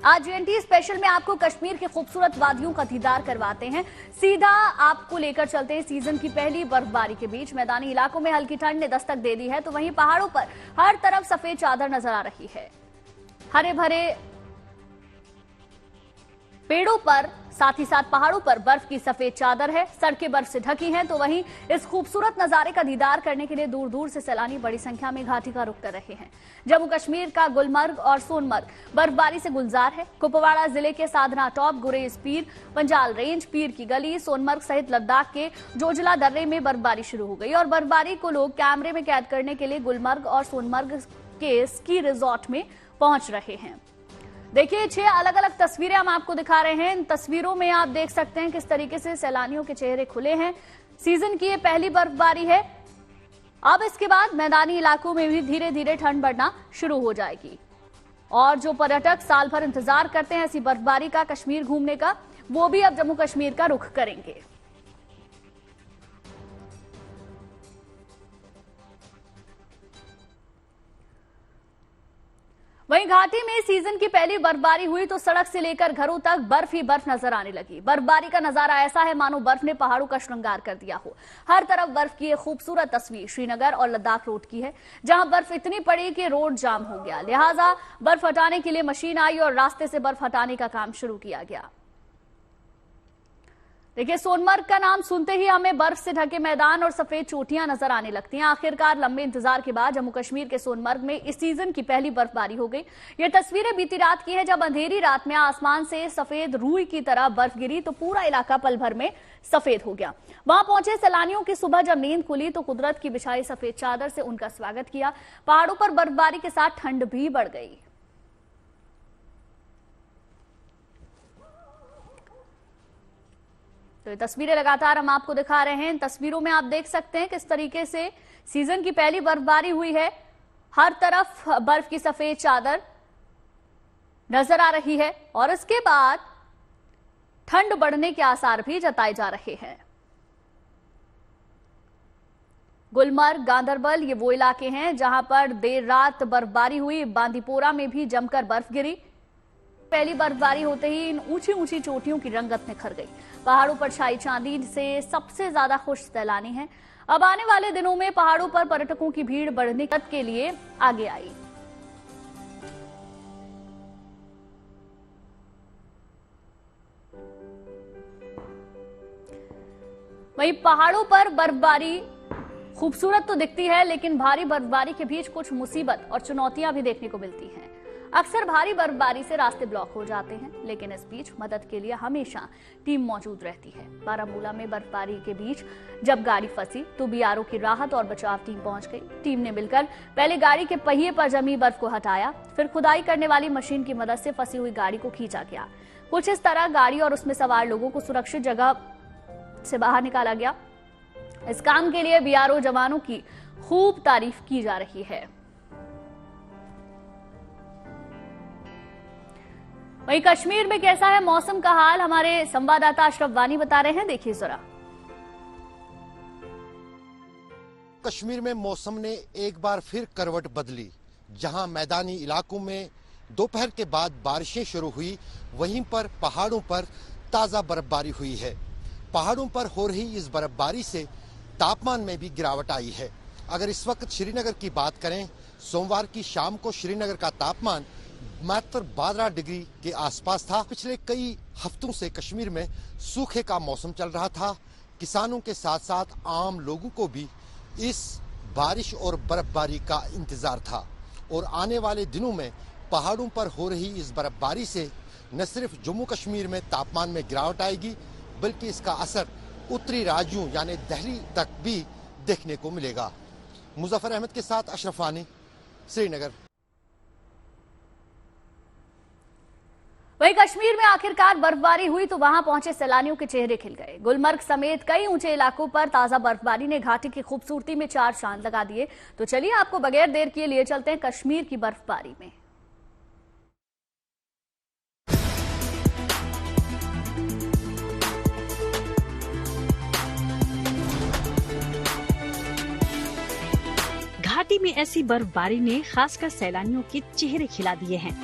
आज GNT special में आपको कश्मीर के खूबसूरत वादियों का दीदार करवाते हैं। सीधा आपको लेकर चलते हैं सीजन की पहली बर्फबारी के बीच। मैदानी इलाकों में हल्की ठंड ने दस्तक दे दी है, तो वहीं पहाड़ों पर हर तरफ सफेद चादर नजर आ रही है। हरे भरे पेड़ों पर, साथ ही साथ पहाड़ों पर बर्फ की सफेद चादर है। सड़कें बर्फ से ढकी हैं, तो वहीं इस खूबसूरत नजारे का दीदार करने के लिए दूर दूर से सैलानी बड़ी संख्या में घाटी का रुख कर रहे हैं। जम्मू कश्मीर का गुलमर्ग और सोनमर्ग बर्फबारी से गुलजार है। कुपवाड़ा जिले के साधना टॉप, गुरेज पीर, पंजाल रेंज, पीर की गली, सोनमर्ग सहित लद्दाख के जोजिला दर्रे में बर्फबारी शुरू हो गई और बर्फबारी को लोग कैमरे में कैद करने के लिए गुलमर्ग और सोनमर्ग के स्की रिजॉर्ट में पहुंच रहे हैं। देखिए, 6 अलग अलग तस्वीरें हम आपको दिखा रहे हैं। इन तस्वीरों में आप देख सकते हैं किस तरीके से सैलानियों के चेहरे खुले हैं। सीजन की ये पहली बर्फबारी है। अब इसके बाद मैदानी इलाकों में भी धीरे धीरे ठंड बढ़ना शुरू हो जाएगी और जो पर्यटक साल भर इंतजार करते हैं ऐसी बर्फबारी का, कश्मीर घूमने का, वो भी अब जम्मू कश्मीर का रुख करेंगे। वहीं घाटी में सीजन की पहली बर्फबारी हुई तो सड़क से लेकर घरों तक बर्फ ही बर्फ नजर आने लगी। बर्फबारी का नजारा ऐसा है मानो बर्फ ने पहाड़ों का श्रृंगार कर दिया हो। हर तरफ बर्फ की एक खूबसूरत तस्वीर श्रीनगर और लद्दाख रोड की है, जहां बर्फ इतनी पड़ी कि रोड जाम हो गया। लिहाजा बर्फ हटाने के लिए मशीन आई और रास्ते से बर्फ हटाने का काम शुरू किया गया। देखिए, सोनमर्ग का नाम सुनते ही हमें बर्फ से ढके मैदान और सफेद चोटियां नजर आने लगती हैं। आखिरकार लंबे इंतजार के बाद जम्मू कश्मीर के सोनमर्ग में इस सीजन की पहली बर्फबारी हो गई। ये तस्वीरें बीती रात की हैं, जब अंधेरी रात में आसमान से सफेद रूई की तरह बर्फ गिरी तो पूरा इलाका पल भर में सफेद हो गया। वहां पहुंचे सैलानियों की सुबह जब नींद खुली तो कुदरत की बिछाई सफेद चादर से उनका स्वागत किया। पहाड़ों पर बर्फबारी के साथ ठंड भी बढ़ गई। तो ये तस्वीरें लगातार हम आपको दिखा रहे हैं। इन तस्वीरों में आप देख सकते हैं किस तरीके से सीजन की पहली बर्फबारी हुई है। हर तरफ बर्फ की सफेद चादर नजर आ रही है और इसके बाद ठंड बढ़ने के आसार भी जताए जा रहे हैं। गुलमर्ग, गांदरबल, ये वो इलाके हैं जहां पर देर रात बर्फबारी हुई। बांदीपोरा में भी जमकर बर्फ गिरी। पहली बर्फबारी होते ही इन ऊंची ऊंची चोटियों की रंगत निखर गई। पहाड़ों पर छाई चांदी से सबसे ज्यादा खुश सैलानी हैं। अब आने वाले दिनों में पहाड़ों पर पर्यटकों की भीड़ बढ़ने के लिए आगे आई। वहीं पहाड़ों पर बर्फबारी खूबसूरत तो दिखती है, लेकिन भारी बर्फबारी के बीच कुछ मुसीबत और चुनौतियां भी देखने को मिलती हैं। अक्सर भारी बर्फबारी से रास्ते ब्लॉक हो जाते हैं, लेकिन इस बीच मदद के लिए हमेशा टीम मौजूद रहती है। बारामूला में बर्फबारी के बीच जब गाड़ी फंसी तो BRO की राहत और बचाव टीम पहुंच गई। टीम ने मिलकर पहले गाड़ी के पहिए पर जमी बर्फ को हटाया, फिर खुदाई करने वाली मशीन की मदद से फंसी हुई गाड़ी को खींचा गया। कुछ इस तरह गाड़ी और उसमें सवार लोगों को सुरक्षित जगह से बाहर निकाला गया। इस काम के लिए BRO जवानों की खूब तारीफ की जा रही है। वहीं कश्मीर में कैसा है मौसम का हाल, हमारे संवाददाता अशरफ वानी बता रहे हैं। देखिए जरा। कश्मीर में मौसम ने एक बार फिर करवट बदली। जहां मैदानी इलाकों में दोपहर के बाद बारिशें शुरू हुई, वहीं पर पहाड़ों पर ताजा बर्फबारी हुई है। पहाड़ों पर हो रही इस बर्फबारी से तापमान में भी गिरावट आई है। अगर इस वक्त श्रीनगर की बात करें, सोमवार की शाम को श्रीनगर का तापमान मात्र 12 डिग्री के आसपास था। पिछले कई हफ्तों से कश्मीर में सूखे का मौसम चल रहा था। किसानों के साथ साथ आम लोगों को भी इस बारिश और बर्फबारी का इंतजार था और आने वाले दिनों में पहाड़ों पर हो रही इस बर्फबारी से न सिर्फ जम्मू कश्मीर में तापमान में गिरावट आएगी, बल्कि इसका असर उत्तरी राज्यों यानी दिल्ली तक भी देखने को मिलेगा। मुजफ्फर अहमद के साथ अशरफ वानी, श्रीनगर। वहीं कश्मीर में आखिरकार बर्फबारी हुई तो वहां पहुंचे सैलानियों के चेहरे खिल गए। गुलमर्ग समेत कई ऊंचे इलाकों पर ताजा बर्फबारी ने घाटी की खूबसूरती में 4 चांद लगा दिए। तो चलिए आपको बगैर देर किए लिए चलते हैं कश्मीर की बर्फबारी में। घाटी में ऐसी बर्फबारी ने खासकर सैलानियों के चेहरे खिला दिए हैं।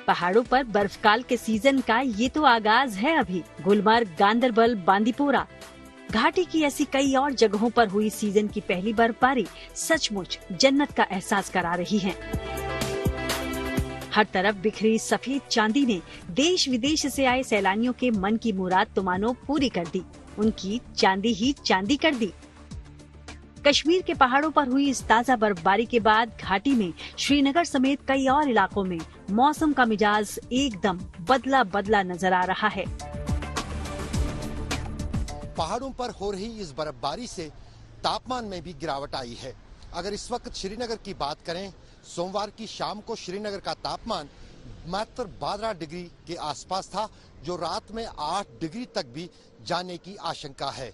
पहाड़ों पर बर्फकाल के सीजन का ये तो आगाज है अभी। गुलमर्ग, गांदरबल, बांदीपोरा, घाटी की ऐसी कई और जगहों पर हुई सीजन की पहली बर्फबारी सचमुच जन्नत का एहसास करा रही है। हर तरफ बिखरी सफेद चांदी ने देश विदेश से आए सैलानियों के मन की मुराद तो मानो पूरी कर दी, उनकी चांदी ही चांदी कर दी। कश्मीर के पहाड़ों पर हुई इस ताजा बर्फबारी के बाद घाटी में श्रीनगर समेत कई और इलाकों में मौसम का मिजाज एकदम बदला बदला नजर आ रहा है। पहाड़ों पर हो रही इस बर्फबारी से तापमान में भी गिरावट आई है। अगर इस वक्त श्रीनगर की बात करें, सोमवार की शाम को श्रीनगर का तापमान मात्र 12 डिग्री के आसपास था, जो रात में 8 डिग्री तक भी जाने की आशंका है।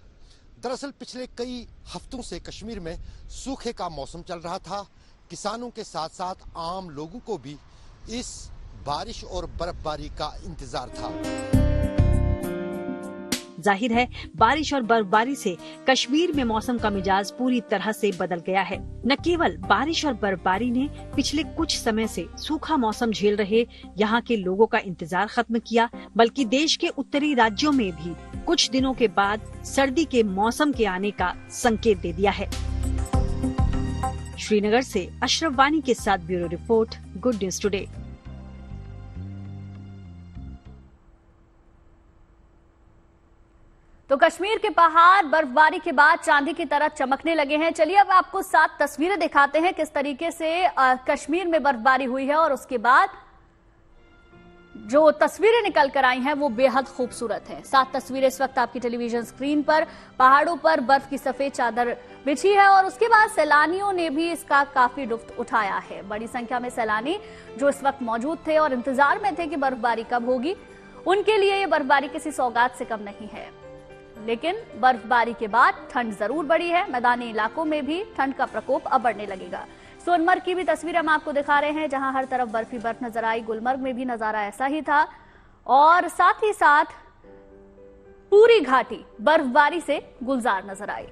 दरअसल पिछले कई हफ्तों से कश्मीर में सूखे का मौसम चल रहा था। किसानों के साथ साथ आम लोगों को भी इस बारिश और बर्फबारी का इंतजार था। जाहिर है बारिश और बर्फबारी से कश्मीर में मौसम का मिजाज पूरी तरह से बदल गया है। न केवल बारिश और बर्फबारी ने पिछले कुछ समय से सूखा मौसम झेल रहे यहाँ के लोगों का इंतजार खत्म किया, बल्कि देश के उत्तरी राज्यों में भी कुछ दिनों के बाद सर्दी के मौसम के आने का संकेत दे दिया है। श्रीनगर से अशरफ वानी के साथ bureau report, good news today. तो कश्मीर के पहाड़ बर्फबारी के बाद चांदी की तरह चमकने लगे हैं। चलिए अब आपको 7 तस्वीरें दिखाते हैं किस तरीके से कश्मीर में बर्फबारी हुई है, और उसके बाद जो तस्वीरें निकल कर आई हैं वो बेहद खूबसूरत हैं। 7 तस्वीरें इस वक्त आपकी टेलीविजन स्क्रीन पर। पहाड़ों पर बर्फ की सफेद चादर बिछी है और उसके बाद सैलानियों ने भी इसका काफी लुत्फ उठाया है। बड़ी संख्या में सैलानी जो इस वक्त मौजूद थे और इंतजार में थे कि बर्फबारी कब होगी, उनके लिए ये बर्फबारी किसी सौगात से कम नहीं है। लेकिन बर्फबारी के बाद ठंड जरूर बढ़ी है। मैदानी इलाकों में भी ठंड का प्रकोप अब बढ़ने लगेगा। सोनमर्ग की भी तस्वीर हम आपको दिखा रहे हैं, जहां हर तरफ बर्फ ही बर्फ नजर आई। गुलमर्ग में भी नजारा ऐसा ही था और साथ ही साथ पूरी घाटी बर्फबारी से गुलजार नजर आई।